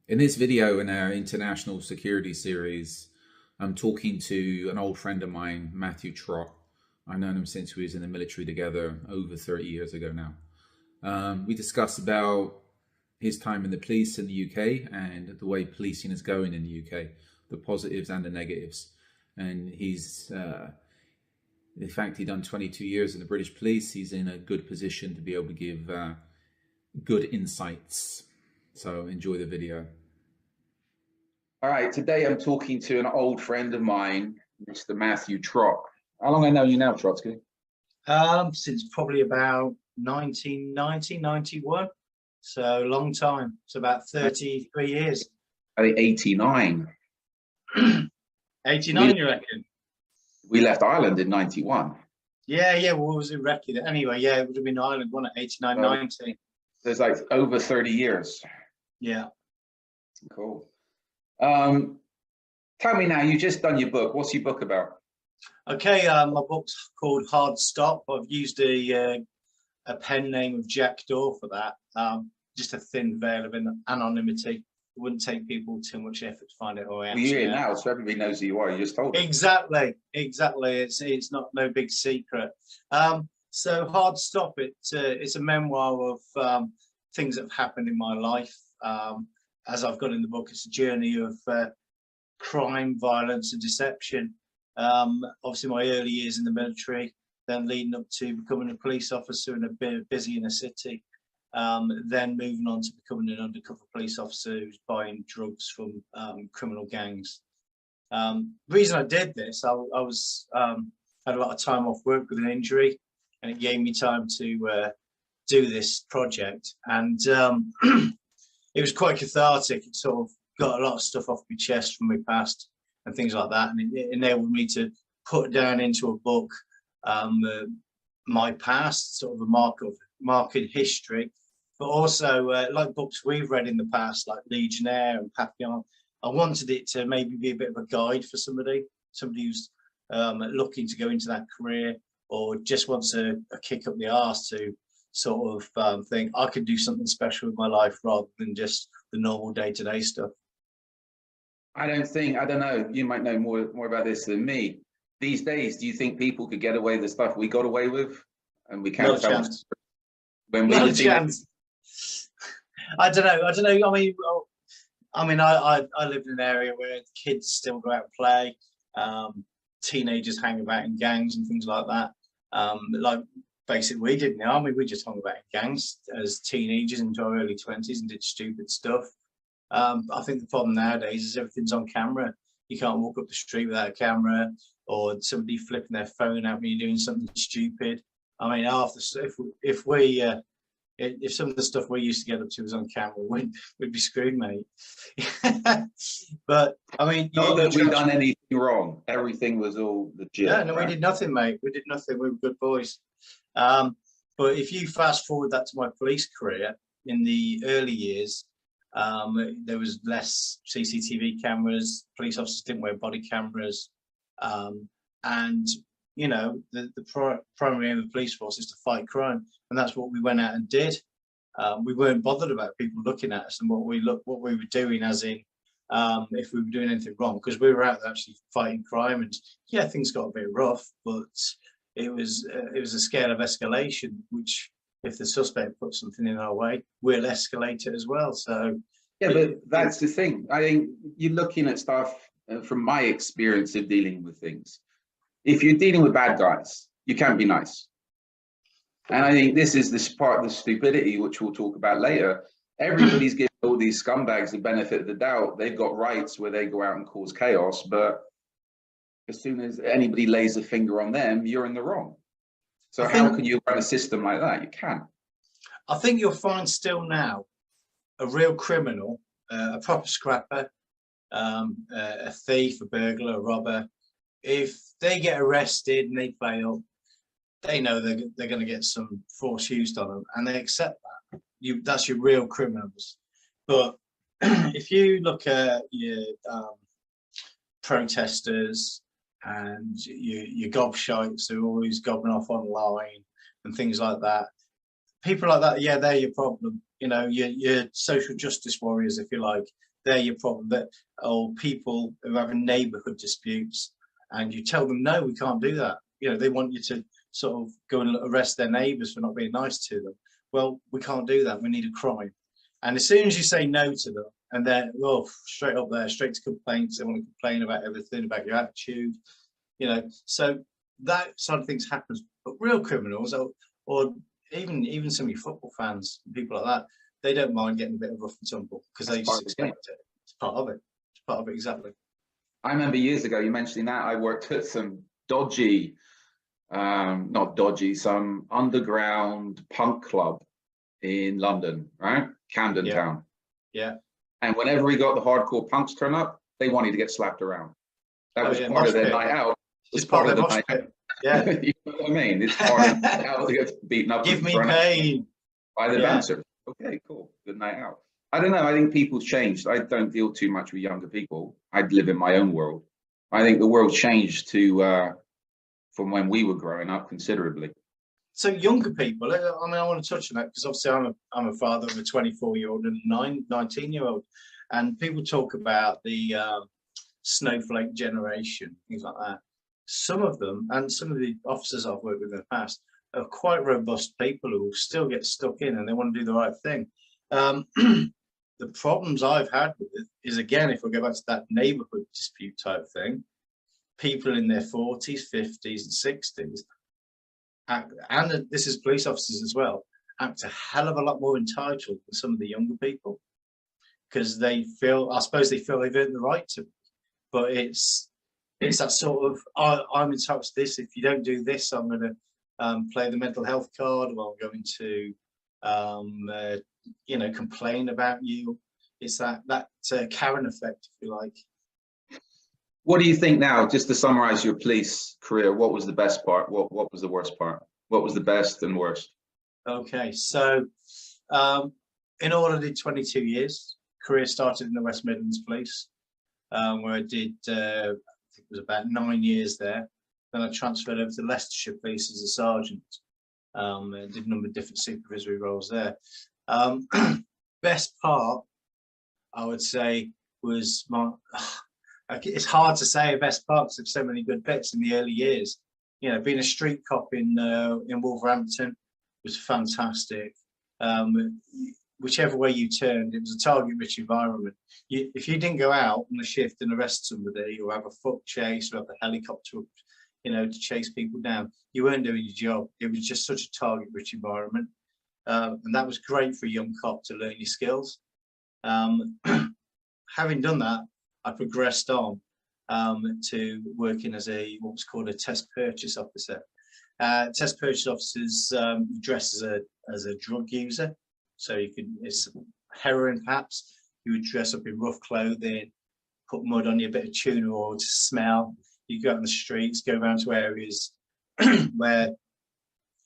In this video in our international security series, I'm talking to an old friend of mine, Matthew Trott. I've known him since we was in the military together over 30 years ago now. We discussed about his time in the police in the UK and the way policing is going in the UK, the positives and the negatives. And he's, in fact, he's done 22 years in the British police. He's in a good position to be able to give good insights. So enjoy the video. All right, today I'm talking to an old friend of mine, Mr. Matthew Trott. How long I know you now, Trotsky? Since probably about 1990, 91. So long time. It's about 33 years. I think 89. 89, you reckon? We left Ireland in 91. Yeah, well, was it reckon? Anyway, yeah, it would have been Ireland, wasn't it? 89, 90. There's like over 30 years. Yeah. Cool. Tell me now, you just done your book. What's your book about? Okay, my book's called Hard Stop. I've used a pen name of Jack Daw for that. Just a thin veil of anonymity. It wouldn't take people too much effort to find it. Well, you're here now, so everybody knows who you are. You just told them. Exactly. It's not no big secret. So Hard Stop. It's a memoir of things that have happened in my life. As I've got in the book, it's a journey of crime, violence, and deception. Obviously, my early years in the military, then leading up to becoming a police officer in a bit busy inner city, then moving on to becoming an undercover police officer who's buying drugs from criminal gangs. The reason I did this, I was had a lot of time off work with an injury, and it gave me time to do this project. And it was quite cathartic. It sort of got a lot of stuff off my chest from my past and things like that, and it enabled me to put down into a book my past, sort of a market history, but also like books we've read in the past, like Legionnaire and Papillon. I wanted it to maybe be a bit of a guide for somebody who's looking to go into that career, or just wants a kick up the arse to sort of think I could do something special with my life rather than just the normal day-to-day stuff. I don't know, you might know more about this than me. These days, do you think people could get away with the stuff we got away with? And we can't tell chance. When we Not a chance. I don't know. I mean, I live in an area where kids still go out and play. Teenagers hang about in gangs and things like that. Like basically we did in the army, we just hung about in gangs as teenagers into our early 20s and did stupid stuff. I think the problem nowadays is everything's on camera. You can't walk up the street without a camera, or somebody flipping their phone out when you're doing something stupid. I mean, if some of the stuff we used to get up to was on camera, we'd be screwed, mate. But I mean, not that we've done anything wrong. Everything was all legit. Yeah, no, right? We did nothing, mate. We did nothing. We were good boys. But if you fast forward that to my police career, in the early years, there was less CCTV cameras. Police officers didn't wear body cameras, and you know, the primary aim of the police force is to fight crime, and that's what we went out and did. We weren't bothered about people looking at us and what we were doing, as in if we were doing anything wrong, because we were out there actually fighting crime. And yeah, things got a bit rough, but it was a scale of escalation, which if the suspect puts something in our way, we'll escalate it as well. So yeah, but that's the thing. I think you're looking at stuff from my experience of dealing with things. If you're dealing with bad guys, you can't be nice. And I think this is this part of the stupidity, which we'll talk about later. Everybody's giving all these scumbags the benefit of the doubt. They've got rights where they go out and cause chaos, but as soon as anybody lays a finger on them, you're in the wrong. So how can you run a system like that? You can't. I think you'll find still now a real criminal, a proper scrapper, a thief, a burglar, a robber. If they get arrested and they fail, they know they're going to get some force used on them, and they accept that. That's your real criminals. But if you look at your protesters and your gobshites who are always gobbing off online and things like that, people like that, yeah, they're your problem. You know, your social justice warriors, if you like, they're your problem. That, or people who are having neighbourhood disputes, and you tell them, no, we can't do that. You know, they want you to sort of go and arrest their neighbours for not being nice to them. Well, we can't do that. We need a crime. And as soon as you say no to them, and they're, well, straight up there, straight to complaints. They want to complain about everything, about your attitude. You know, so that sort of things happens. But real criminals, or even some of your football fans, people like that, they don't mind getting a bit of rough and tumble because they just expect it. It's part of it. It's part of it, exactly. I remember years ago, you mentioning that, I worked at some dodgy, not dodgy, some underground punk club in London, right? Camden Town. Yeah. And whenever we got the hardcore punks turn up, they wanted to get slapped around. That was part of their night out. It's part of the night out. Yeah. You know what I mean? It's part of the night out to get beaten up. Give me pain. By the bouncer. Okay, cool. Good night out. I don't know. I think people's changed. I don't deal too much with younger people. I live in my own world. I think the world changed to from when we were growing up considerably. So younger people, I mean, I want to touch on that because obviously I'm a father of a 24-year-old and a 19-year-old, and people talk about the snowflake generation, things like that. Some of them, and some of the officers I've worked with in the past, are quite robust people who will still get stuck in and they want to do the right thing. The problems I've had with it is, again, if I go back to that neighbourhood dispute type thing, people in their 40s, 50s and 60s, and this is police officers as well, act a hell of a lot more entitled than some of the younger people, because they feel, I suppose they feel they've earned the right to, but it's that sort of, I'm entitled to this, if you don't do this, I'm going to play the mental health card, or I'm going to, you know, complain about you. It's that Karen effect, if you like. What do you think now, just to summarize your police career, what was the best part? What was the worst part? What was the best and worst? Okay, so in all, I did 22 years. Career started in the West Midlands Police, where I did, I think it was about 9 years there. Then I transferred over to Leicestershire Police as a sergeant. I did a number of different supervisory roles there. Best part, I would say, was my, it's hard to say a best part because there's so many good bits in the early years. You know, being a street cop in Wolverhampton was fantastic. Whichever way you turned, it was a target-rich environment. If you didn't go out on a shift and arrest somebody, or have a foot chase, or have a helicopter, you know, to chase people down, you weren't doing your job. It was just such a target-rich environment, and that was great for a young cop to learn your skills. Having done that, I progressed on to working as what was called a test purchase officer. Test purchase officers dress as a drug user, so you could, it's heroin perhaps. You would dress up in rough clothing, put mud on you, a bit of tuna oil to smell. You go out on the streets, go around to areas where,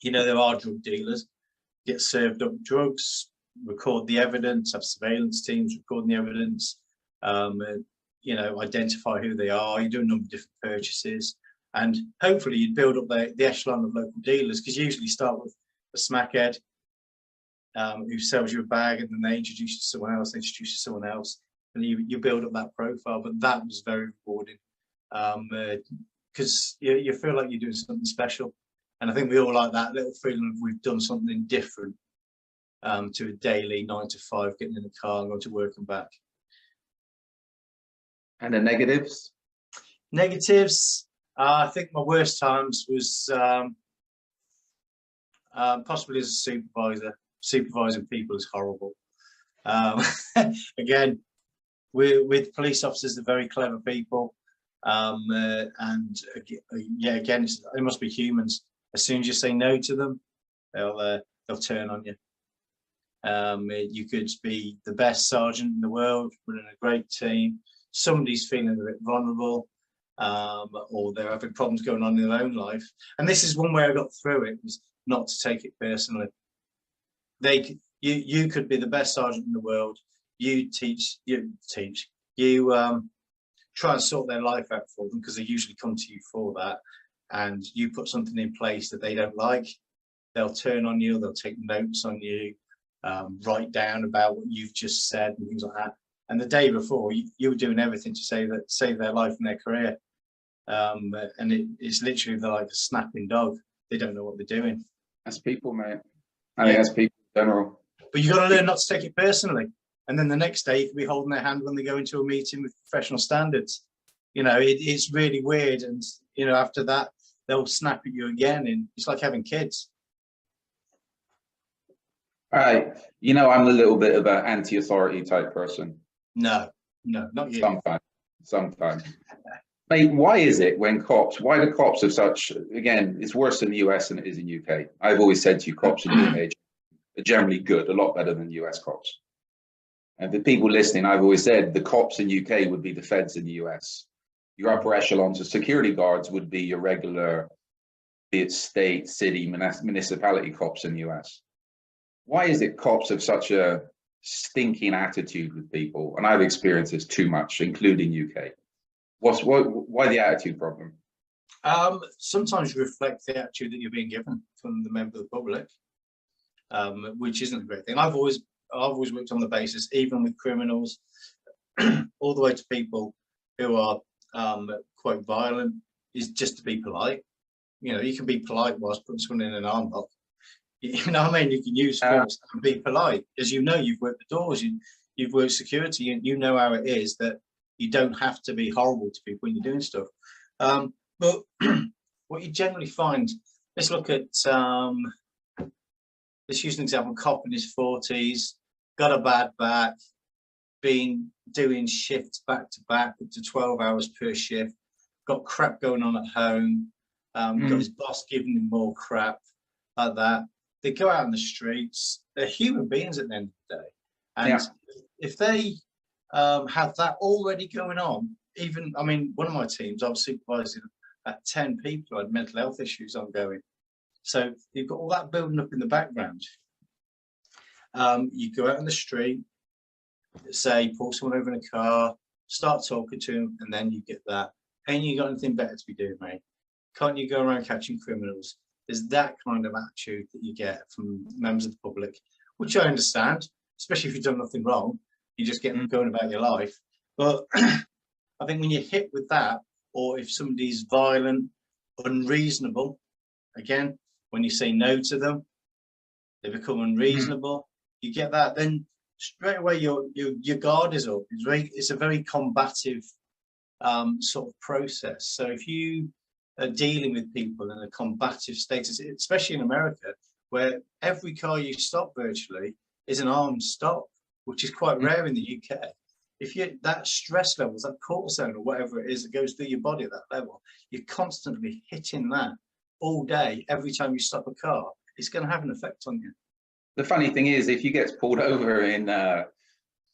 you know, there are drug dealers, get served up drugs, record the evidence, have surveillance teams recording the evidence, you know, identify who they are. You do a number of different purchases, and hopefully you'd build up the echelon of local dealers, because you usually start with a smackhead who sells you a bag, and then they introduce you to someone else, they introduce you to someone else, and you build up that profile. But that was very rewarding, because you feel like you're doing something special, and I think we all like that little feeling of we've done something different to a daily 9 to 5, getting in the car and going to work and back. And the negatives? Negatives, I think my worst times was possibly as a supervisor. Supervising people is horrible. Again, with police officers, they're very clever people, and yeah, again, they must be humans. As soon as you say no to them, they'll turn on you. You could be the best sergeant in the world, running a great team. Somebody's feeling a bit vulnerable, or they're having problems going on in their own life. And this is one way I got through it, was not to take it personally. You could be the best sergeant in the world. You try and sort their life out for them, because they usually come to you for that, and you put something in place that they don't like, they'll turn on you, they'll take notes on you, write down about what you've just said and things like that. And the day before, you were doing everything to save their life and their career. And it's literally, they're like a snapping dog. They don't know what they're doing. That's people, mate. I think that's people in general. But you've got to learn not to take it personally. And then the next day, you can be holding their hand when they go into a meeting with professional standards. You know, it's really weird. And, you know, after that, they'll snap at you again. And it's like having kids. All right. You know, I'm a little bit of an anti-authority type person. No, not you. Sometimes. Mate, why is it why the cops have such, again, it's worse in the US than it is in UK. I've always said to you, cops in the UK are generally good, a lot better than US cops. And for people listening, I've always said the cops in UK would be the feds in the US. Your upper echelons of security guards would be your regular, be it state, city, municipality cops in the US. Why is it cops have such a stinking attitude with people? And I've experienced this too much, including UK. Why the attitude problem? Sometimes reflect the attitude that you're being given from the member of the public, which isn't a great thing. I've always worked on the basis, even with criminals, all the way to people who are quite violent, is just to be polite. You know, you can be polite whilst putting someone in an arm lock. You know what I mean? You can use force and be polite. As you know, you've worked the doors, you've worked security, and you know how it is that you don't have to be horrible to people when you're doing stuff. But what you generally find, let's look at, let's use an example, cop in his 40s, got a bad back, been doing shifts back to back up to 12 hours per shift, got crap going on at home, got his boss giving him more crap, like that. They go out in the streets, they're human beings at the end of the day. And if they have that already going on, even, I mean, one of my teams, I was supervising at 10 people who had mental health issues ongoing. So you've got all that building up in the background. You go out in the street, say, pull someone over in a car, start talking to them, and then you get that. Ain't you got anything better to be doing, mate? Can't you go around catching criminals? There's that kind of attitude that you get from members of the public, which I understand, especially if you've done nothing wrong. You just get going about your life. But I think when you're hit with that, or if somebody's violent, unreasonable, again, when you say no to them, they become unreasonable. You get that, then straight away your guard is up. It's a very combative sort of process. So if you are dealing with people in a combative status, especially in America, where every car you stop virtually is an armed stop, which is quite rare in the UK. If you that stress levels, that cortisol or whatever it is that goes through your body at that level, you're constantly hitting that all day, every time you stop a car, it's going to have an effect on you. The funny thing is, if you get pulled over in,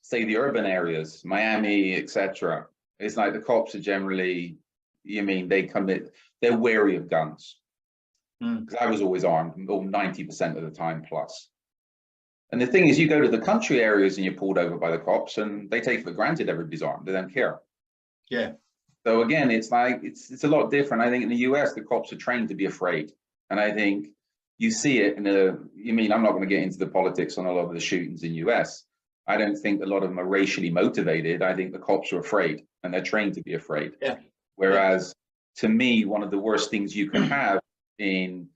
say, the urban areas, Miami, etc., it's like the cops are generally, they're wary of guns. Because I was always armed, 90% of the time plus. And the thing is, you go to the country areas and you're pulled over by the cops and they take for granted everybody's armed. They don't care. Yeah. So again, it's like, it's a lot different. I think in the US, the cops are trained to be afraid. And I think you see it in I'm not going to get into the politics on a lot of the shootings in US. I don't think a lot of them are racially motivated. I think the cops are afraid and they're trained to be afraid. Yeah. Whereas to me, one of the worst things you can have in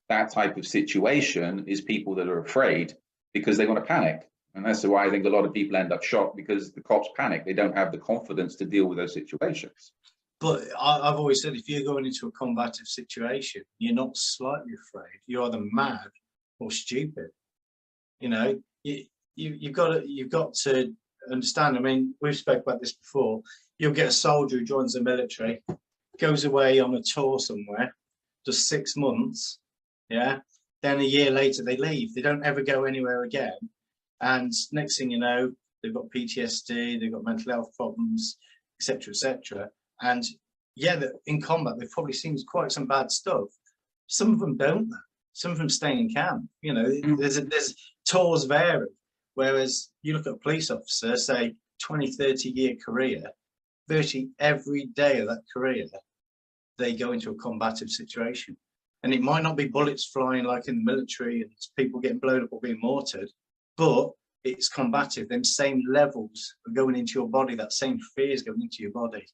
that type of situation is people that are afraid because they want to panic. And that's why I think a lot of people end up shot, because the cops panic. They don't have the confidence to deal with those situations. But I've always said, if you're going into a combative situation, you're not slightly afraid. You're either mad or stupid. You know, you've got to understand. I mean, we've spoke about this before. You'll get a soldier who joins the military, goes away on a tour somewhere, does 6 months, yeah. Then a year later they leave. They don't ever go anywhere again. And next thing you know, they've got PTSD, they've got mental health problems, etc., etc. And yeah, in combat, they've probably seen quite some bad stuff. Some of them don't. Some of them stay in camp. You know, there's tours vary. Whereas you look at a police officer, say 20, 30-year career, virtually every day of that career, they go into a combative situation. And it might not be bullets flying like in the military and it's people getting blown up or being mortared, but it's combative. Them same levels are going into your body, that same fear is going into your body.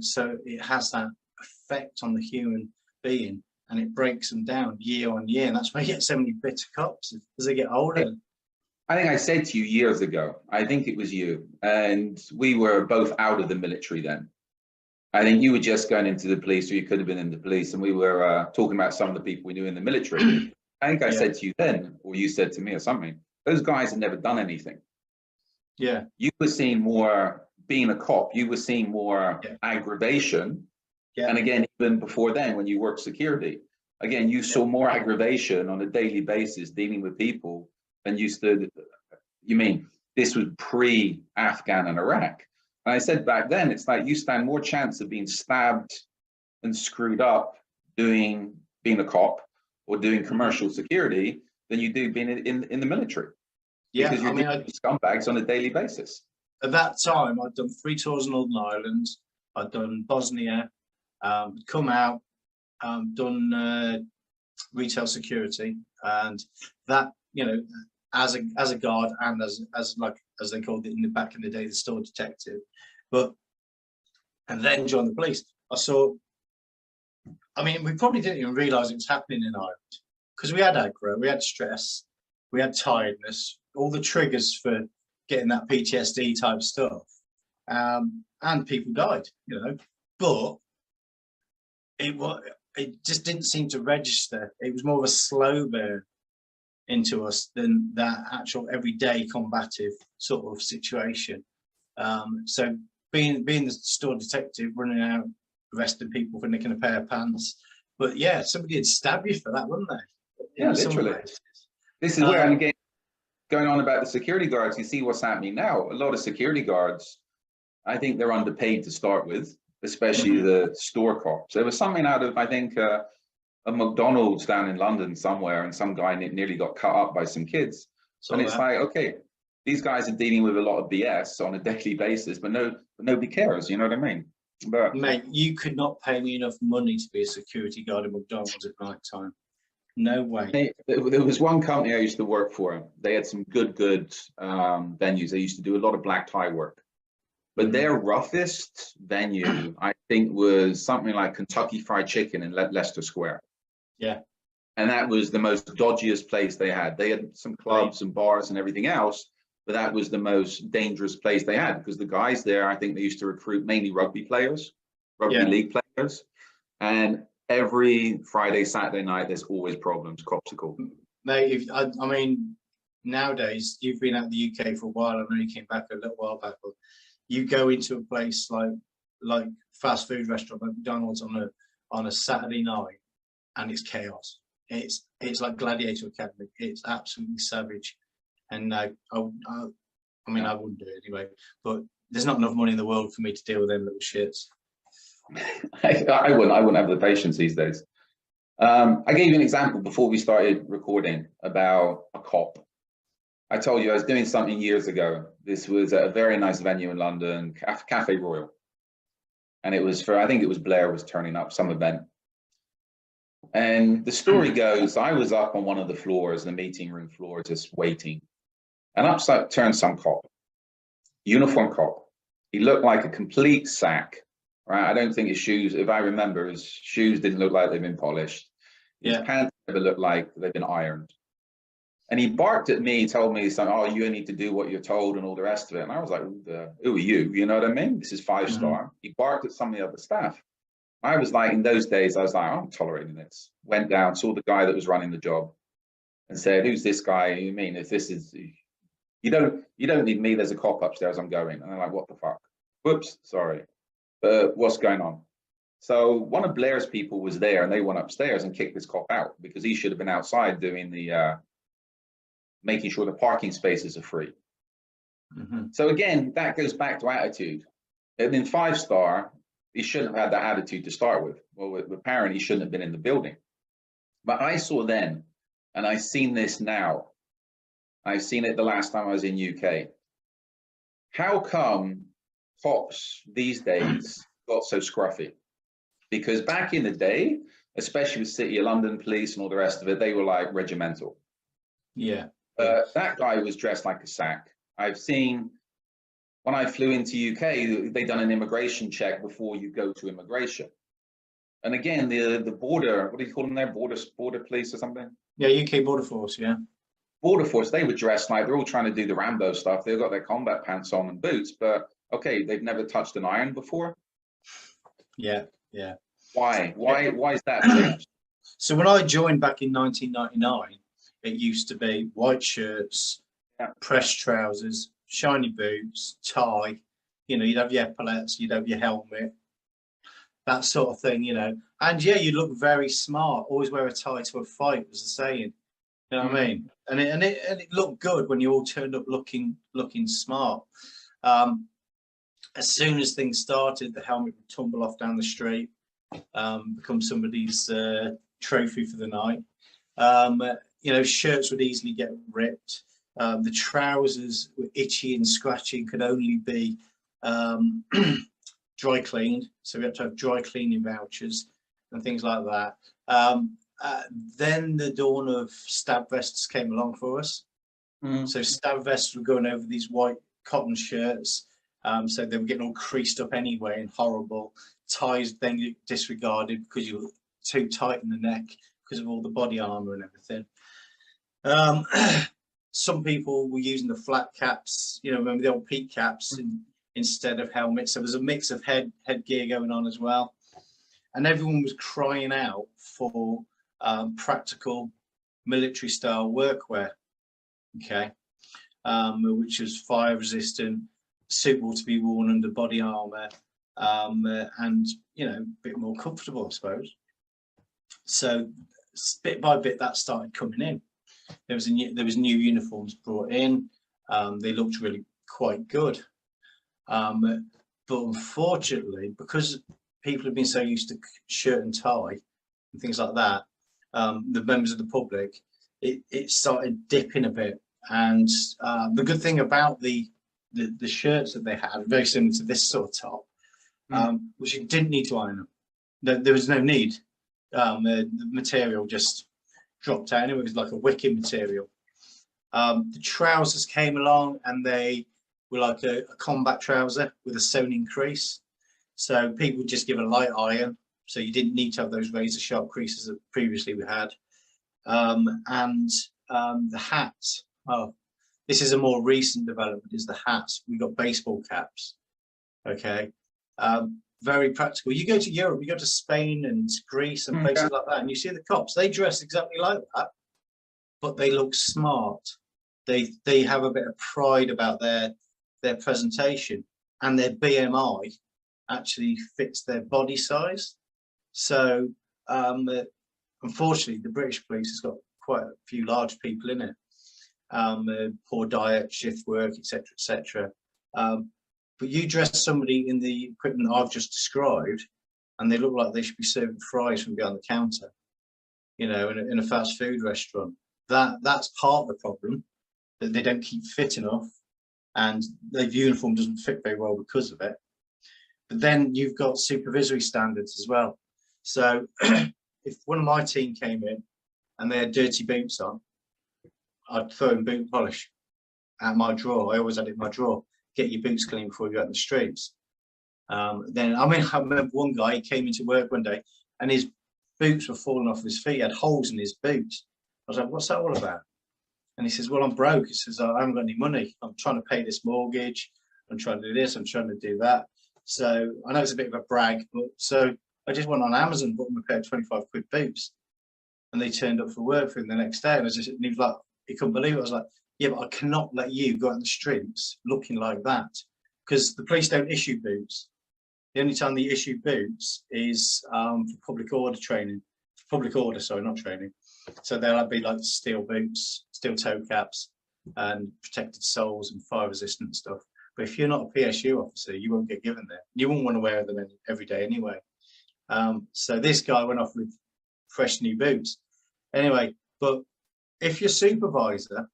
So it has that effect on the human being, and it breaks them down year on year. And that's why you get so many bitter cops as they get older. I think I said to you years ago, I think it was you, and we were both out of the military then. I think you were just going into the police, or you could have been in the police, and we were talking about some of the people we knew in the military. I think I said to you then, or you said to me or something, those guys had never done anything. Yeah. You were seeing more, being a cop, you were seeing more aggravation. Yeah. And again, even before then, when you worked security, again, you saw more aggravation on a daily basis dealing with people than you stood. You mean this was pre-Afghan and Iraq? And I said back then, it's like you stand more chance of being stabbed and screwed up being a cop or doing commercial security than you do being in the military. Yeah, because you're dealing with scumbags on a daily basis. At that time, I'd done 3 tours in Northern Ireland. I'd done Bosnia, come out, done retail security, and that, you know, as a guard and as they called it back in the day, the store detective. And then joined the police. I saw, I mean, we probably didn't even realise it was happening in Ireland because we had aggro, we had stress, we had tiredness, all the triggers for getting that PTSD type stuff, and people died, you know. But it just didn't seem to register. It was more of a slow burn into us than that actual everyday combative sort of situation. So being the store detective, running out, arresting people for nicking a pair of pants. But yeah, somebody would stab you for that, wouldn't they? Yeah, literally. This is where I'm again going on about the security guards. You see what's happening now. A lot of security guards, I think they're underpaid to start with, especially the store cops. There was something out of, I think, a McDonald's down in London somewhere, and some guy nearly got cut up by some kids. And it's like, okay, these guys are dealing with a lot of BS on a daily basis, but nobody cares. You know what I mean? But mate, you could not pay me enough money to be a security guard at McDonald's at night time. No way. There was one company I used to work for. They had some good venues. They used to do a lot of black tie work. But their roughest venue, I think, was something like Kentucky Fried Chicken in Leicester Square. Yeah. And that was the most dodgiest place they had. They had some clubs and bars and everything else, but that was the most dangerous place they had because the guys there, I think they used to recruit mainly rugby players, rugby league players. And every Friday, Saturday night, there's always problems. Cops are called. Mate, I mean, nowadays, you've been out the UK for a while. I know you came back a little while back, but you go into a place like fast food restaurant like McDonald's on a Saturday night, and it's chaos. It's like Gladiator Academy. It's absolutely savage. And I mean, I wouldn't do it anyway. But there's not enough money in the world for me to deal with them little shits. I wouldn't have the patience these days. I gave you an example before we started recording about a cop. I told you I was doing something years ago. This was at a very nice venue in London, Cafe Royal. And it was for, I think it was Blair was turning up, some event. And the story goes, I was up on one of the floors, the meeting room floor, just waiting. And up turned some cop, uniform cop. He looked like a complete sack, right? I don't think his shoes, if I remember, his shoes didn't look like they've been polished. His pants never looked like they've been ironed. And he barked at me, told me something, oh, you need to do what you're told and all the rest of it. And I was like, who are you? You know what I mean? This is 5-star. He barked at some of the other staff. I was like, in those days, I was like, I'm tolerating this. Went down, saw the guy that was running the job and said, who's this guy? You mean, if this is, you don't need me, there's a cop upstairs, I'm going. And I'm like, what the fuck? Whoops, sorry. But what's going on? So one of Blair's people was there and they went upstairs and kicked this cop out because he should have been outside doing the, making sure the parking spaces are free. So again, that goes back to attitude. And in 5-star, he shouldn't have had that attitude to start with. Well, with apparently he shouldn't have been in the building. But I saw then, and I've seen this now. I've seen it the last time I was in UK. How come cops these days got so scruffy? Because back in the day, especially with City of London police and all the rest of it, they were like regimental. Yeah. That guy was dressed like a sack. I've seen, when I flew into UK, they done an immigration check before you go to immigration. And again, the border, what do you call them there? Border police or something? Yeah, UK Border Force, yeah. Border Force, they were dressed like, they're all trying to do the Rambo stuff. They've got their combat pants on and boots, but okay, they've never touched an iron before. Yeah, yeah. Why is that changed? So when I joined back in 1999, it used to be white shirts, Yeah. pressed trousers, shiny boots, tie, you know, you'd have your epaulets, you'd have your helmet, that sort of thing, you know. And yeah, you look very smart. Always wear a tie to a fight, was the saying. You know what I mean? And it looked good when you all turned up looking smart. As soon as things started, the helmet would tumble off down the street, become somebody's trophy for the night. You know, shirts would easily get ripped. The trousers were itchy and scratchy and could only be dry cleaned. So we had to have dry cleaning vouchers and things like that. Then the dawn of stab vests came along for us. So stab vests were going over these white cotton shirts. So they were getting all creased up anyway and horrible. Ties then disregarded because you were too tight in the neck because of all the body armor and everything. Some people were using the flat caps, you know, remember the old peak caps instead of helmets. So there was a mix of headgear going on as well. And everyone was crying out for practical military style workwear, okay, which was fire resistant, suitable to be worn under body armor, and, you know, a bit more comfortable, I suppose. So bit by bit that started coming in. There was new uniforms brought in. They looked really quite good, but unfortunately, because people have been so used to shirt and tie and things like that, the members of the public, it started dipping a bit. And the good thing about the shirts that they had, very similar to this sort of top, was you didn't need to iron them. There was no need. The material just dropped out anyway. It was like a wicking material. The trousers came along and they were like a combat trouser with a sewn in crease. So people would just give a light iron. So you didn't need to have those razor sharp creases that previously we had. And the hats, oh, this is a more recent development, is the hats. We got baseball caps, okay? Very practical. You go to Europe, you go to Spain and Greece and places like that, and you see the cops, they dress exactly like that, but they look smart. They have a bit of pride about their presentation, and their BMI actually fits their body size. So unfortunately, the British police has got quite a few large people in it. Poor diet, shift work, etc., etc. But you dress somebody in the equipment I've just described, and they look like they should be serving fries from behind the counter, you know, in a fast food restaurant. That's part of the problem, that they don't keep fit enough, and their uniform doesn't fit very well because of it. But then you've got supervisory standards as well. So if one of my team came in and they had dirty boots on, I'd throw in boot polish out my drawer. I always had it in my drawer. Get your boots clean before you go out in the streets. Then, I mean, I remember one guy, he came into work one day and his boots were falling off his feet. He had holes in his boots. I was like, what's that all about? And he says, well, I'm broke. He says, I haven't got any money. I'm trying to pay this mortgage. I'm trying to do this. I'm trying to do that. So I know it's a bit of a brag, but so I just went on Amazon, bought him a pair of 25 quid boots, and they turned up for work for him the next day. And he was like, he couldn't believe it. I was like, yeah, but I cannot let you go out in the streets looking like that, because the police don't issue boots. The only time they issue boots is for public order training. Public order, sorry, not training. So they'll be like steel boots, steel toe caps, and protected soles and fire resistant stuff. But if you're not a PSU officer, you won't get given them. You won't want to wear them every day anyway. So this guy went off with fresh new boots. Anyway, but if your supervisor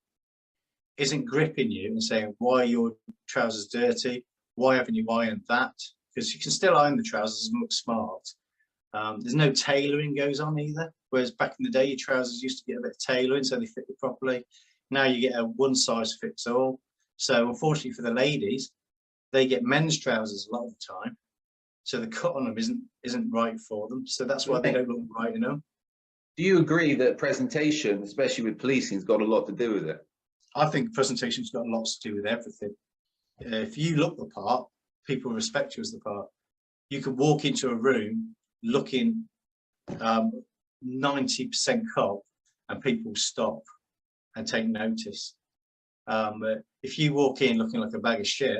isn't gripping you and saying, why are your trousers dirty? Why haven't you ironed that? Because you can still iron the trousers and look smart. There's no tailoring goes on either. Whereas back in the day, your trousers used to get a bit of tailoring so they fit you properly. Now you get a one size fits all. So unfortunately for the ladies, they get men's trousers a lot of the time. So the cut on them isn't right for them. So that's why they don't look right enough. Do you agree that presentation, especially with policing, has got a lot to do with it? I think presentation's got a lot to do with everything. If you look the part, people respect you as the part. You could walk into a room looking 90% cop and people stop and take notice. If you walk in looking like a bag of shit,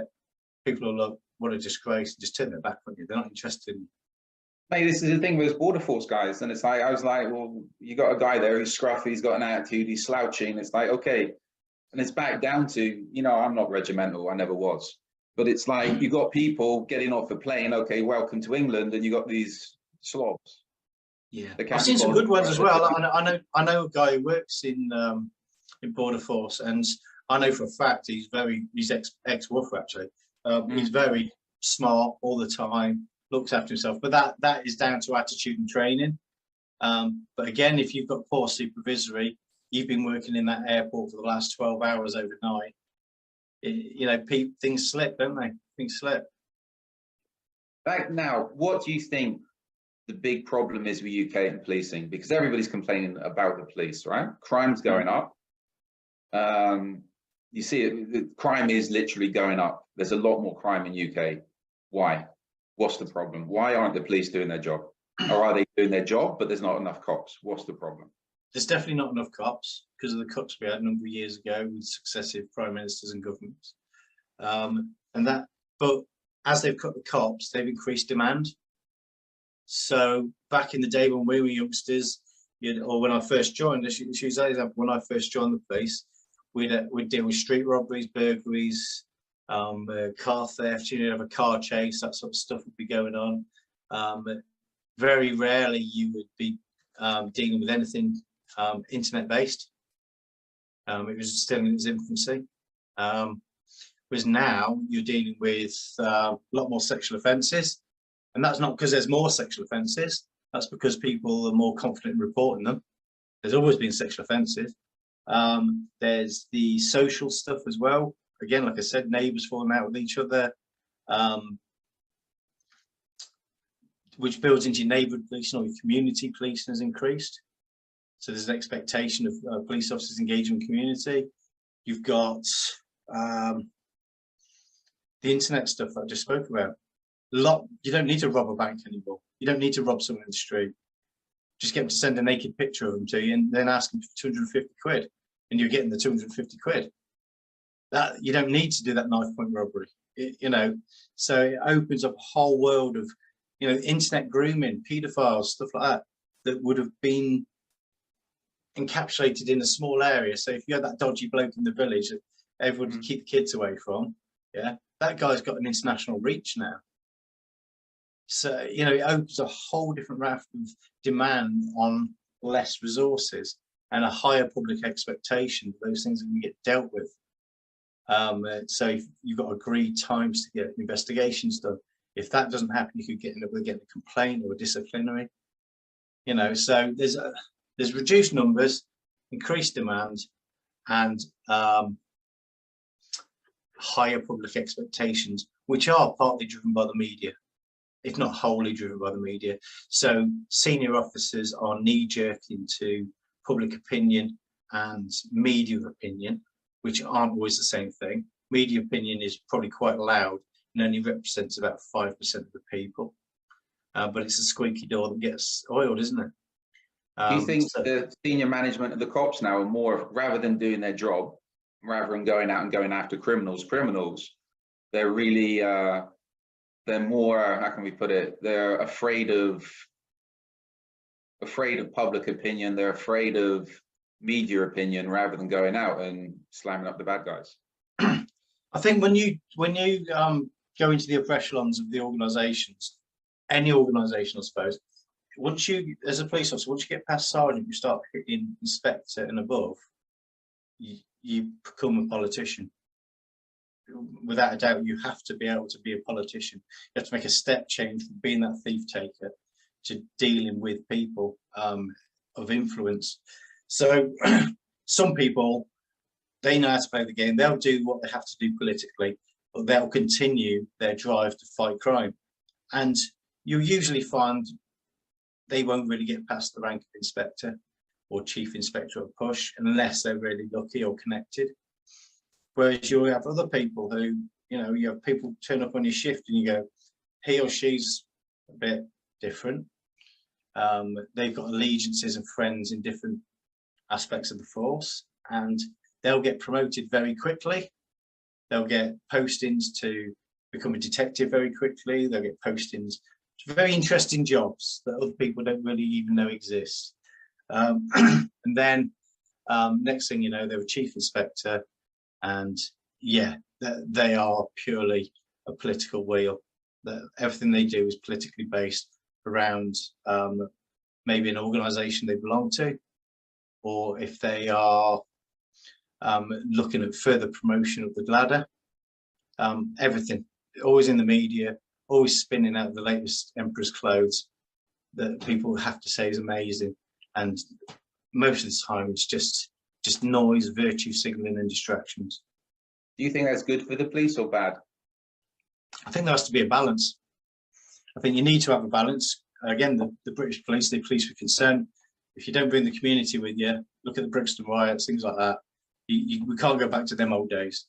people will look, what a disgrace, just turn their back on you. They're not interested in. Mate, this is the thing with border force guys, and it's like, I was like, well, you got a guy there who's scruffy, he's got an attitude, he's slouching. It's like, okay, and it's back down to, you know, I'm not regimental, I never was, but it's like you got people getting off a plane, okay, welcome to England, and you got these slobs. Yeah, I've seen some good ones as well. I know a guy who works in border force, and I know for a fact he's ex-Wolf actually. He's very smart all the time, looks after himself, but that is down to attitude and training. But again, if you've got poor supervisory, you've been working in that airport for the last 12 hours overnight, you know, things slip, don't they? Things slip. Back now, what do you think the big problem is with UK and policing? Because everybody's complaining about the police, right? Crime's going up. You see it, the crime is literally going up. There's a lot more crime in UK. Why? What's the problem? Why aren't the police doing their job? Or are they doing their job, but there's not enough cops? What's the problem? There's definitely not enough cops because of the cuts we had a number of years ago with successive prime ministers and governments. But as they've cut the cops, they've increased demand. So back in the day when we were youngsters, or when I first joined, when I first joined the police, we'd deal with street robberies, burglaries, car theft. You'd have a car chase, that sort of stuff would be going on. Very rarely you would be dealing with anything internet-based. It was still in its infancy. Whereas now you're dealing with a lot more sexual offences, and that's not because there's more sexual offences. That's because people are more confident in reporting them. There's always been sexual offences. There's the social stuff as well. Again, like I said, neighbours falling out with each other, which builds into your neighbourhood policing or your community policing has increased. So there's an expectation of police officers engaging with community. You've got the internet stuff that I just spoke about. You don't need to rob a bank anymore. You don't need to rob someone in the street. Just get them to send a naked picture of them to you and then ask them for 250 quid, and you're getting the 250 quid. That you don't need to do that knife point robbery, you know. So it opens up a whole world of, you know, internet grooming, paedophiles, stuff like that, that would have been encapsulated in a small area. So if you had that dodgy bloke in the village that everyone would keep the kids away from, yeah, that guy's got an international reach now. So, you know, it opens a whole different raft of demand on less resources and a higher public expectation that those things can get dealt with. So if you've got agreed times to get investigations done. If that doesn't happen, you could get a complaint or a disciplinary. You know, so there's reduced numbers, increased demand, and higher public expectations, which are partly driven by the media, if not wholly driven by the media. So senior officers are knee-jerking to public opinion and media opinion, which aren't always the same thing. Media opinion is probably quite loud and only represents about 5% of the people. But it's a squeaky door that gets oiled, isn't it? Do you think the senior management of the cops now are more, rather than doing their job, rather than going out and going after criminals, they're really, they're more, how can we put it? They're afraid of public opinion. They're afraid of media opinion rather than going out and slamming up the bad guys. I think when you go into the upper echelons of the organisations, any organisation, I suppose, once you, as a police officer, once you get past sergeant, you start hitting inspector and above, you become a politician. Without a doubt, you have to be able to be a politician. You have to make a step change from being that thief taker to dealing with people of influence. So some people, they know how to play the game. They'll do what they have to do politically, but they'll continue their drive to fight crime. And you'll usually find they won't really get past the rank of inspector or chief inspector of push unless they're really lucky or connected. Whereas you'll have other people who, you have people turn up on your shift and you go, he or she's a bit different. They've got allegiances and friends in different aspects of the force, and they'll get promoted very quickly. They'll get postings to become a detective very quickly. They'll get postings to very interesting jobs that other people don't really even know exist. And then next thing you know, they're a chief inspector, and yeah, they are purely a political wheel. Everything they do is politically based around maybe an organization they belong to, or if they are looking at further promotion of the ladder. Everything, always in the media, always spinning out the latest emperor's clothes that people have to say is amazing. And most of the time it's just noise, virtue signaling and distractions. Do you think that's good for the police or bad? I think there has to be a balance. I think you need to have a balance. Again, the British police, they police with consent. If you don't bring the community with you, look at the Brixton riots, things like that. We can't go back to them old days.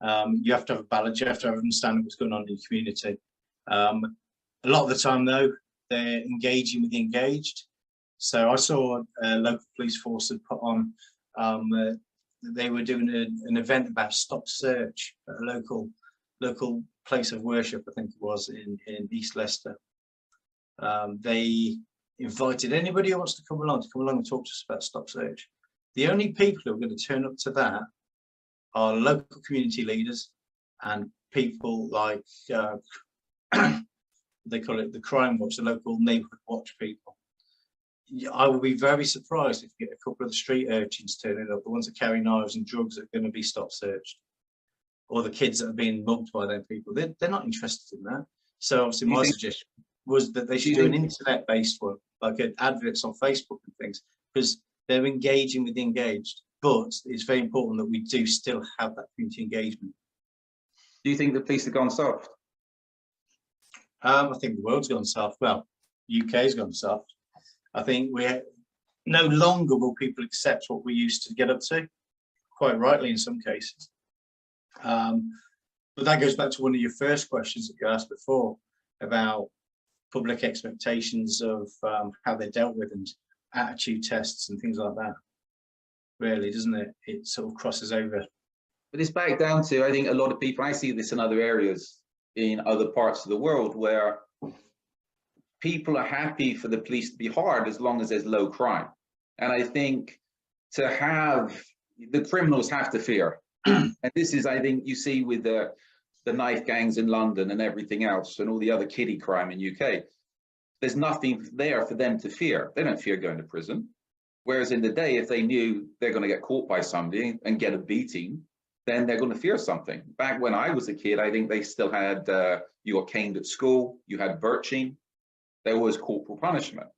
You have to have a balance. You have to understand what's going on in the community. A lot of the time, though, they're engaging with the engaged. So I saw a local police force had put on, they were doing an event about stop search at a local place of worship, I think it was in East Leicester. They invited anybody who wants to come along and talk to us about stop search. The only people who are going to turn up to that are local community leaders and people like, they call it the crime watch, the local neighbourhood watch people. I will be very surprised if you get a couple of the street urchins turning up, the ones that carry knives and drugs that are going to be stop searched, or the kids that are being mugged by them people. They're not interested in that. So obviously my suggestion was that they should do an internet-based one, like adverts on Facebook and things, because they're engaging with the engaged. But it's very important that we do still have that community engagement. Do you think the police have gone soft? I think the world's gone soft. Well, UK's gone soft. I think no longer will people accept what we used to get up to, quite rightly in some cases. But that goes back to one of your first questions that you asked before about public expectations of how they're dealt with and attitude tests and things like that. Really, doesn't it? It sort of crosses over. But it's back down to, I think a lot of people, I see this in other areas, in other parts of the world, where people are happy for the police to be hard as long as there's low crime. And I think to have, the criminals have to fear. And this is, I think, you see with the knife gangs in London and everything else and all the other kiddie crime in UK, there's nothing there for them to fear. They don't fear going to prison. Whereas in the day, if they knew they're going to get caught by somebody and get a beating, then they're going to fear something. Back when I was a kid, I think they still had, you got caned at school, you had birching, there was corporal punishment.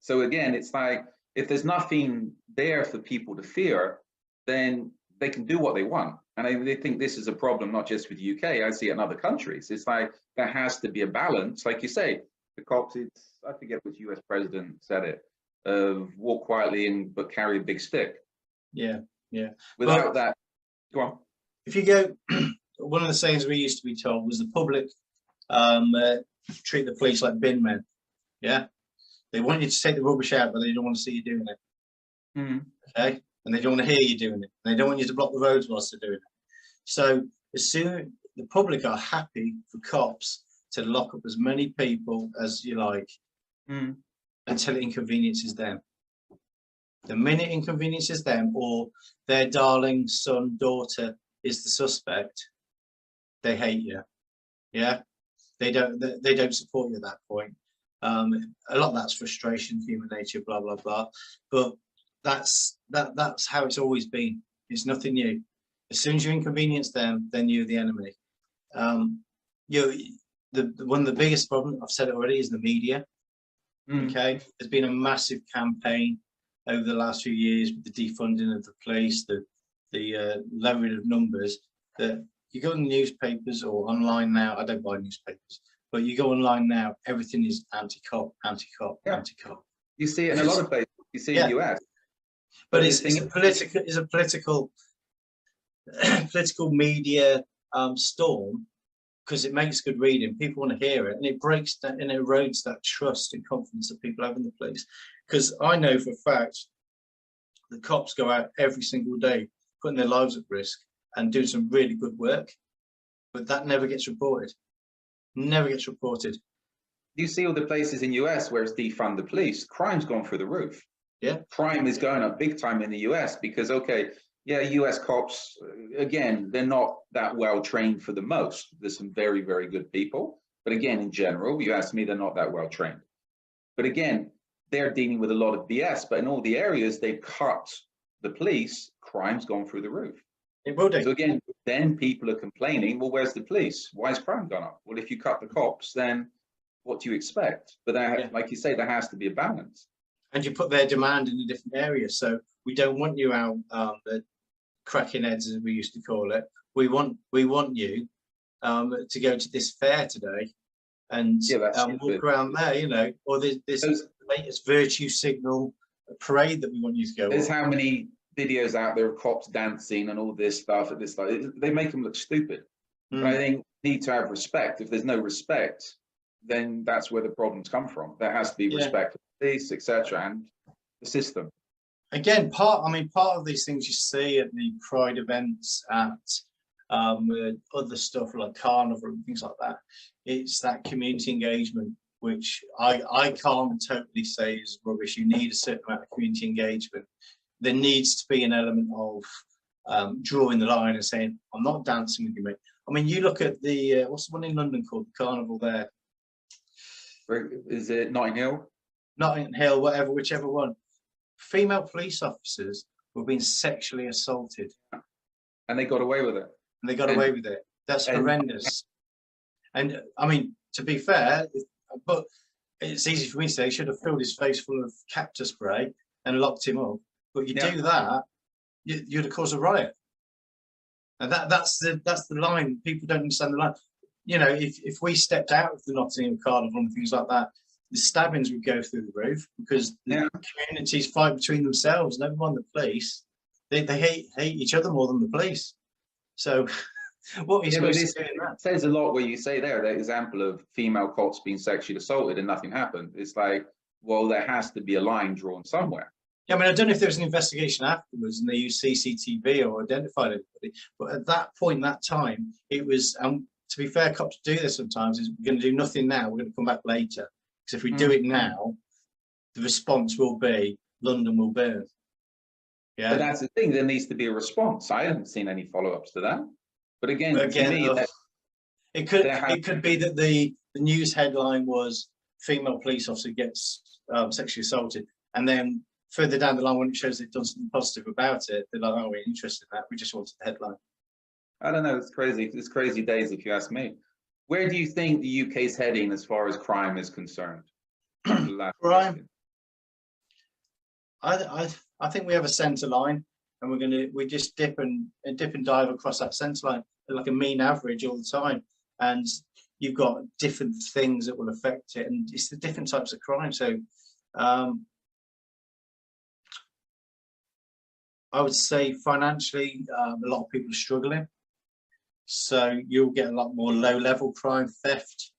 So again, it's like, if there's nothing there for people to fear, then they can do what they want. And I think this is a problem, not just with the UK, I see it in other countries. It's like, there has to be a balance. Like you say, the cops, I forget which US president said it, walk quietly but carry a big stick. Yeah, yeah. Without that, go on. If you go, one of the sayings we used to be told was the public treat the police like bin men. Yeah, they want you to take the rubbish out, but they don't want to see you doing it. Okay, and they don't want to hear you doing it. And they don't want you to block the roads whilst they're doing it. So as soon the public are happy for cops to lock up as many people as you like until it inconveniences them. The minute it inconveniences them, or their darling son, daughter is the suspect, they hate you. Yeah, they don't support you at that point. A lot of that's frustration, human nature, blah blah blah. But that's how it's always been. It's nothing new. As soon as you inconvenience them, then you're the enemy. One of the biggest problems, I've said it already, is the media. Okay, there's been a massive campaign over the last few years with the defunding of the police, the lowering of numbers. That you go in the newspapers or online now. I don't buy newspapers, but you go online now. Everything is anti-cop, anti-cop, anti-cop. You see it in a lot of places. You see in the US. But it's a political media storm, because it makes good reading. People want to hear it, and it breaks that and erodes that trust and confidence that people have in the police. Because I know for a fact the cops go out every single day, putting their lives at risk and doing some really good work, but that never gets reported. Never gets reported. You see all the places in US where it's defund the police, crime's gone through the roof. Yeah, crime is going up big time in the US because, okay, yeah, US cops, again, they're not that well trained for the most. There's some very, very good people. But again, in general, you ask me, they're not that well trained. But again, they're dealing with a lot of BS. But in all the areas they've cut the police, crime's gone through the roof. it will do. So again, then people are complaining, well, where's the police? Why has crime gone up? Well, if you cut the cops, then what do you expect? But that, like you say, there has to be a balance. And you put their demand in a different area. So we don't want you out cracking heads, as we used to call it. We want you to go to this fair today and walk around there, you know, or this latest virtue signal parade that we want you to go. There's how many videos out there of cops dancing and all this stuff at this stuff. They make them look stupid. But I think need to have respect. If there's no respect, then that's where the problems come from. There has to be respect for the police, etc., and the system. Again, part of these things you see at the Pride events, at other stuff like Carnival and things like that, it's that community engagement, which I can't totally say is rubbish. You need a certain amount of community engagement. There needs to be an element of drawing the line and saying, I'm not dancing with you, mate. I mean, you look at the, what's the one in London called, the Carnival there? Is it Notting Hill? Notting Hill, whatever, whichever one. Female police officers were being sexually assaulted. And they got away with it. And they got away with it. That's horrendous. And I mean, to be fair, but it's easy for me to say, he should have filled his face full of cactus spray and locked him up. But you do that, you'd have caused a riot. And that's the line. People don't understand the line. You know, if we stepped out of the Nottingham Carnival and things like that, the stabbings would go through the roof, because the communities fight between themselves, never mind the police. They hate each other more than the police. So what are you supposed to do in that? It says a lot what you say there, that example of female cops being sexually assaulted and nothing happened. It's like, well, there has to be a line drawn somewhere. Yeah, I mean, I don't know if there was an investigation afterwards and they used CCTV or identified anybody, but at that point, that time, it was, to be fair, cops do this sometimes, is we're going to do nothing now, we're going to come back later. Because if we do it now, the response will be London will burn. Yeah, but that's the thing. There needs to be a response. I haven't seen any follow-ups to that. But again, to me, it could be that the news headline was female police officer gets sexually assaulted, and then further down the line, when it shows they've done something positive about it, they're like, "Oh, we're interested in that. We just wanted the headline." I don't know. It's crazy. It's crazy days, if you ask me. Where do you think the UK is heading as far as crime is concerned? Crime. I think we have a centre line, and we just dip and dive across that centre line like a mean average all the time. And you've got different things that will affect it, and it's the different types of crime. So I would say financially, a lot of people are struggling. So you'll get a lot more low-level crime, theft,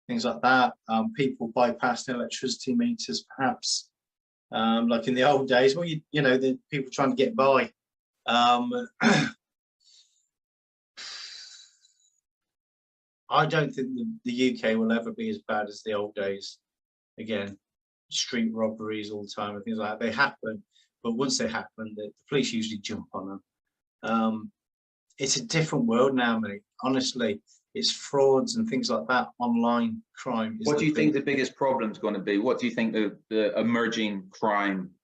things like that. People bypassing electricity meters, perhaps, like in the old days. Well, you know, the people trying to get by. I don't think the UK will ever be as bad as the old days. Again, street robberies all the time and things like that. They happen, but once they happen, the police usually jump on them. It's a different world now, mate. Honestly, it's frauds and things like that. Online crime. What do you think the biggest problem is going to be? What do you think the emerging crime?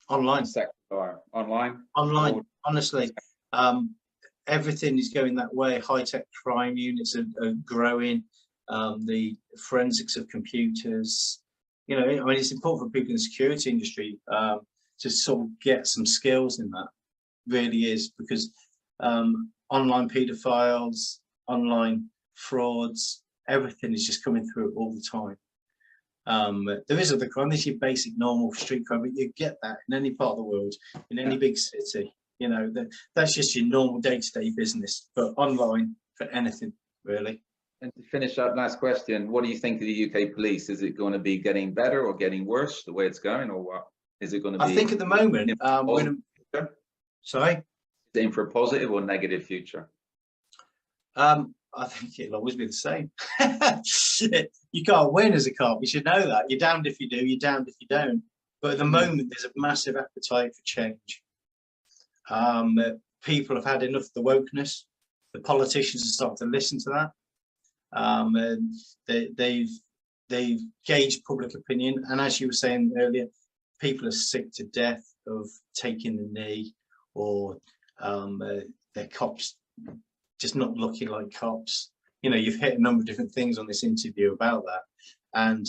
Online. Sector are? Online. Online. Honestly, everything is going that way. High-tech crime units are growing. The forensics of computers. You know, I mean, it's important for people in the security industry to sort of get some skills in that. Really is, because online paedophiles, online frauds, everything is just coming through all the time. There is other crime. There's your basic normal street crime, but you get that in any part of the world, in any big city. You know, that's just your normal day-to-day business. But online, for anything, really. And to finish up, last question, what do you think of the UK police? Is it going to be getting better or getting worse the way it's going, or what? Is it going to be? I think at the moment, sorry? Is it in for a positive or negative future? I think it'll always be the same. You can't win as a cop. You should know that. You're damned if you do, you're damned if you don't. But at the moment, there's a massive appetite for change. People have had enough of the wokeness. The politicians have started to listen to that. And they've gauged public opinion. And as you were saying earlier, people are sick to death of taking the knee, or their cops just not looking like cops. You know, you've hit a number of different things on this interview about that. And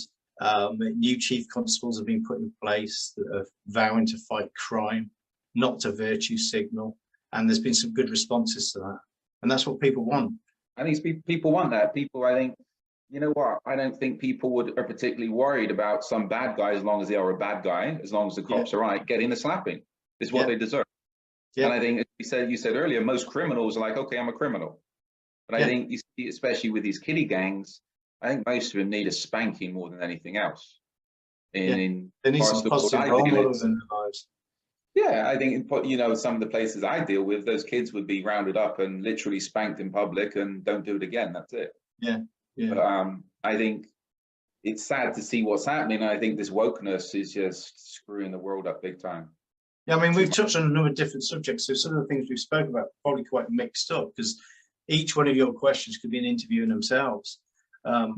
new chief constables have been put in place that are vowing to fight crime, not to virtue signal. And there's been some good responses to that. And that's what people want. I think people want that. People, I think, you know what? I don't think people are particularly worried about some bad guy, as long as they are a bad guy, as long as the cops are right, getting the slapping. It's what they deserve. Yeah. And I think you said earlier, most criminals are like, okay, I'm a criminal. But I think you see, especially with these kiddie gangs, I think most of them need a spanking more than anything else. They need some positive role models in their lives. Yeah, I think, you know, some of the places I deal with, those kids would be rounded up and literally spanked in public and don't do it again. That's it. Yeah. Yeah. But I think it's sad to see what's happening. I think this wokeness is just screwing the world up big time. Yeah, I mean, we've touched on a number of different subjects, so some of the things we've spoken about are probably quite mixed up, because each one of your questions could be an interview in themselves. But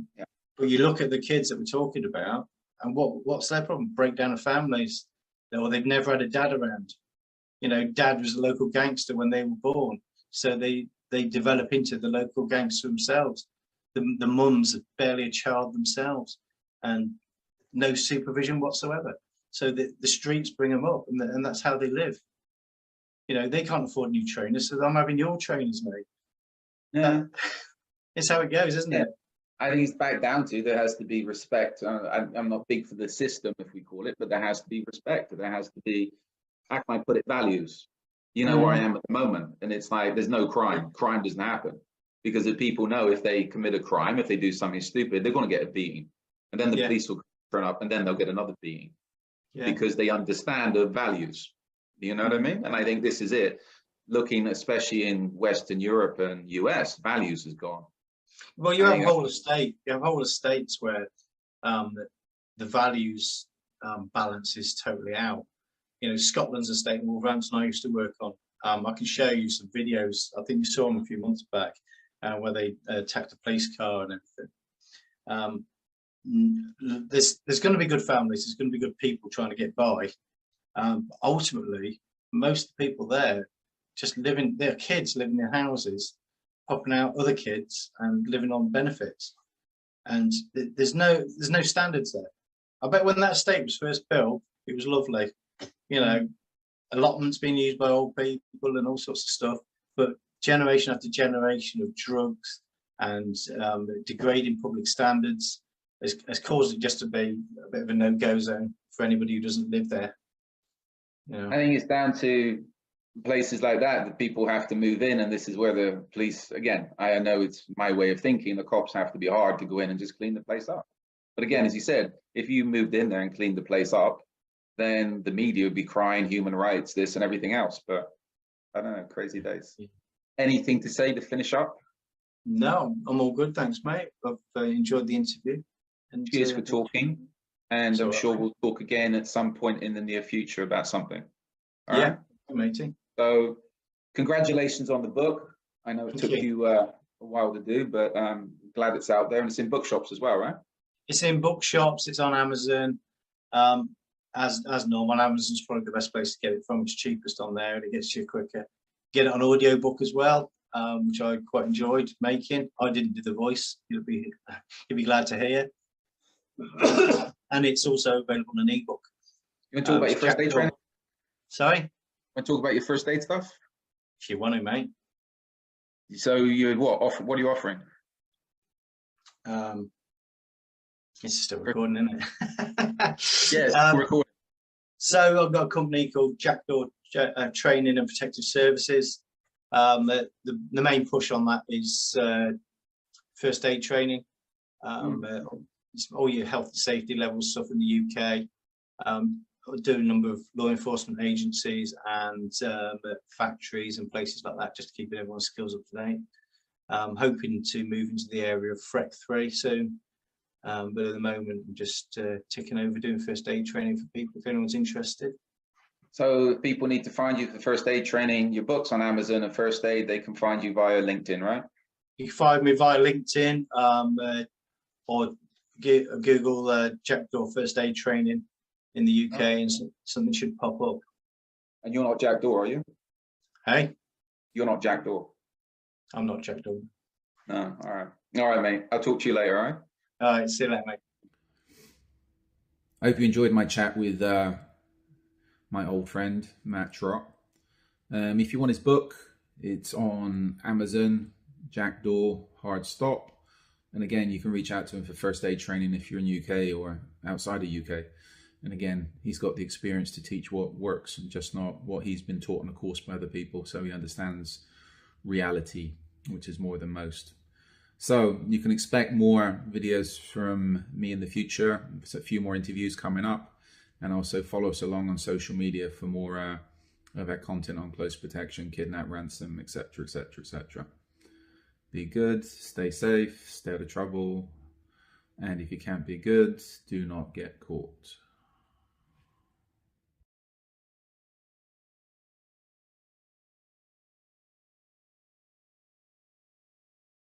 you look at the kids that we're talking about, and what's their problem? Breakdown of families, or they've never had a dad around. You know, dad was a local gangster when they were born, so they develop into the local gangster themselves. The mums are barely a child themselves, and no supervision whatsoever. So the streets bring them up, and that's how they live. You know, they can't afford new trainers, so I'm having your trainers, mate. Yeah, it's how it goes, isn't it? I think it's back down to there has to be respect. I'm not big for the system, if we call it, but there has to be respect. There has to be, how can I put it, values. You know where I am at the moment, and it's like there's no crime. Crime doesn't happen because the people know if they commit a crime, if they do something stupid, they're going to get a beating, and then the police will turn up, and then they'll get another beating. Because they understand the values, you know what I mean? And I think this is it. Looking especially in Western Europe and US, values has gone. Well, you have whole estate. You have whole estates where the values balance is totally out. You know, Scotland's estate in Wolverhampton I used to work on. I can show you some videos. I think you saw them a few months back, where they attacked a police car and everything. There's going to be good families, there's going to be good people trying to get by. Ultimately, most of the people there just living, their kids living in houses, popping out other kids and living on benefits. And there's no standards there. I bet when that estate was first built, it was lovely. You know, allotments being used by old people and all sorts of stuff. But generation after generation of drugs and degrading public standards has caused it just to be a bit of a no-go zone for anybody who doesn't live there. You know? I think it's down to places like that people have to move in, and this is where the police, again, I know it's my way of thinking, the cops have to be hard to go in and just clean the place up. But again, as you said, if you moved in there and cleaned the place up, then the media would be crying human rights, this and everything else. But I don't know, crazy days. Anything to say to finish up? No, I'm all good, thanks, mate. I've enjoyed the interview. And cheers for talking, and I'm sure we'll talk again at some point in the near future about something. All right, matey. So congratulations on the book. I know it took you a while to do, but I'm glad it's out there, and it's in bookshops as well, right? It's in bookshops, it's on Amazon. As normal, Amazon's probably the best place to get it from. It's cheapest on there and it gets you quicker. Get it on audiobook as well, which I quite enjoyed making. I didn't do the voice. You'll be glad to hear. and it's also available on an ebook. You want to talk about your first aid training? Sorry? Want to talk about your first aid stuff? If you want to, mate. So you what are you offering? It's still recording, isn't it? Yes, recording. So I've got a company called Jackdaw Training and Protective Services. The main push on that is first aid training. It's all your health and safety level stuff in the UK. I do a number of law enforcement agencies and factories and places like that, just to keep everyone's skills up to date. Hoping to move into the area of FREC 3 soon. But at the moment, I'm just ticking over doing first aid training for people if anyone's interested. So people need to find you for first aid training. Your book's on Amazon and first aid, they can find you via LinkedIn, right? You can find me via LinkedIn or Google Jackdaw First Aid Training in the UK, and something should pop up. And you're not Jackdaw, are you? Hey? You're not Jackdaw. I'm not Jackdaw. No, all right. All right, mate. I'll talk to you later, all right? All right, see you later, mate. I hope you enjoyed my chat with my old friend, Matt Trott. If you want his book, it's on Amazon, Jackdaw, Hard Stop. And again, you can reach out to him for first aid training if you're in UK or outside of UK. And again, he's got the experience to teach what works and just not what he's been taught on a course by other people. So he understands reality, which is more than most. So you can expect more videos from me in the future. There's a few more interviews coming up, and also follow us along on social media for more of our content on close protection, kidnap, ransom, etc., etc., etc. Be good, stay safe, stay out of trouble, and if you can't be good, do not get caught.